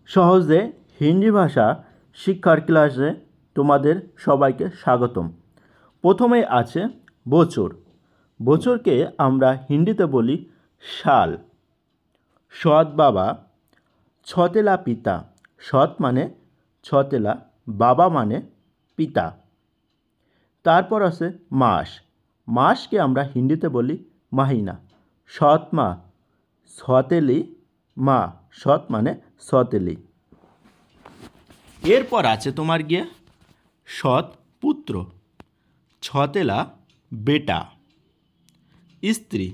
সহজে হিন্দি ভাষা শিক্ষার ক্লাসে তোমাদের সবাইকে স্বাগতম। প্রথমে আছে বছর। বছরকে আমরা হিন্দিতে বলি সাল। সৎ বাবা, ছতেলা পিতা। সৎ মানে ছতেলা, বাবা মানে পিতা। তারপর আছে মাস। মাসকে আমরা হিন্দিতে বলি মাহিনা। সৎ মা, সতেলি মা। সৎ মানে সতেলি। এরপর আছে তোমার গিয়ে সৎ পুত্র, ছতেলা বেটা। স্ত্রী,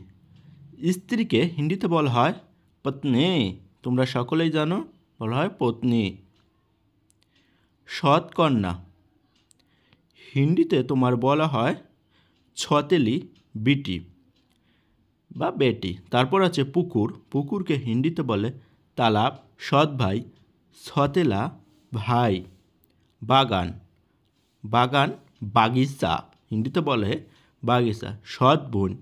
স্ত্রীকে হিন্দিতে বলা হয় পত্নী। তোমরা সকলেই জানো, বলা হয় পত্নী। সৎ কন্যা, হিন্দিতে তোমার বলা হয় ছতেলি বিটি বা বেটি। তারপর আছে পুকুর। পুকুরকে হিন্দিতে বলে তালাব। সৎ ভাই, ছতেলা ভাই। বাগান, বাগান বাগিচা, হিন্দিতে বলে বাগিচা। সৎ বোন,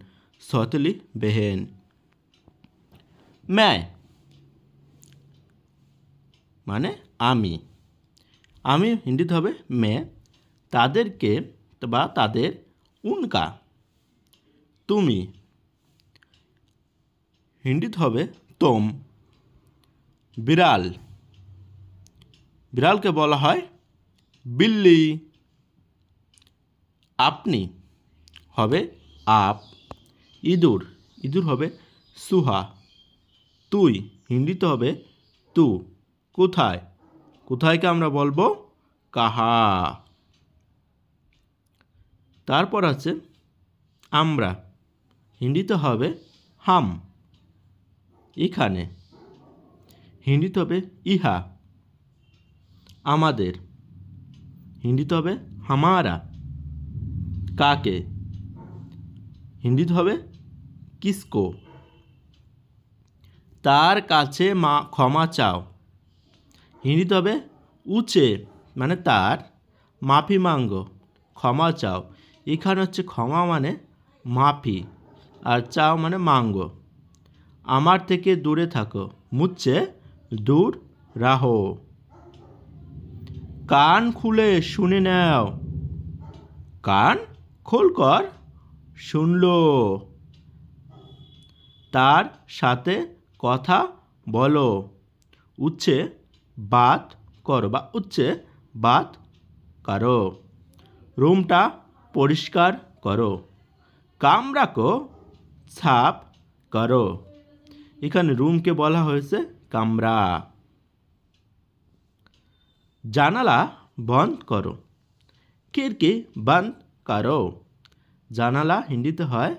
ছতেলি বেহেন। मैं মানে আমি। আমি হিন্দিতে হবে मैं। তাদেরকে বা তাদের উনকা। তুমি হিন্দিতে হবে তোম। বিড়াল, বিড়ালকে বলা হয় বিল্লি। আপনি হবে আপ। ইঁদুর, ইঁদুর হবে সুহা। তুই হিন্দিতে হবে তু। কোথায়, কোথায়কে আমরা বলবো কাহা। তারপর আছে আমরা, হিন্দিতে হবে হাম। এখানে হিন্দিতে হবে ইহা। আমাদের হিন্দিতে হবে হামারা। কাকে হিন্দিতে হবে কিসকো। তার কাছে ক্ষমা চাও, হিন্দিতে হবে উচে মানে তার, মাফি মাঙ্গো ক্ষমা চাও। এখানে হচ্ছে ক্ষমা মানে মাফি, আর চাও মানে মাঙ্গো। আমার থেকে দূরে থাকো, মুঝसे দূর রাহো। কান খুলে শুনে নাও, কান খোলকর শুনলো। তার সাথে কথা বলো, উচ্ছে বাত করো বা উচ্ছে বাত করো। রুমটা পরিষ্কার করো, কামরাকো সাফ করো। এখানে রুমকে বলা হয়েছে কামরা। জানালা বন্ধ করো, খিড়কি বন্ধ করো। জানালা হিন্দিতে হয়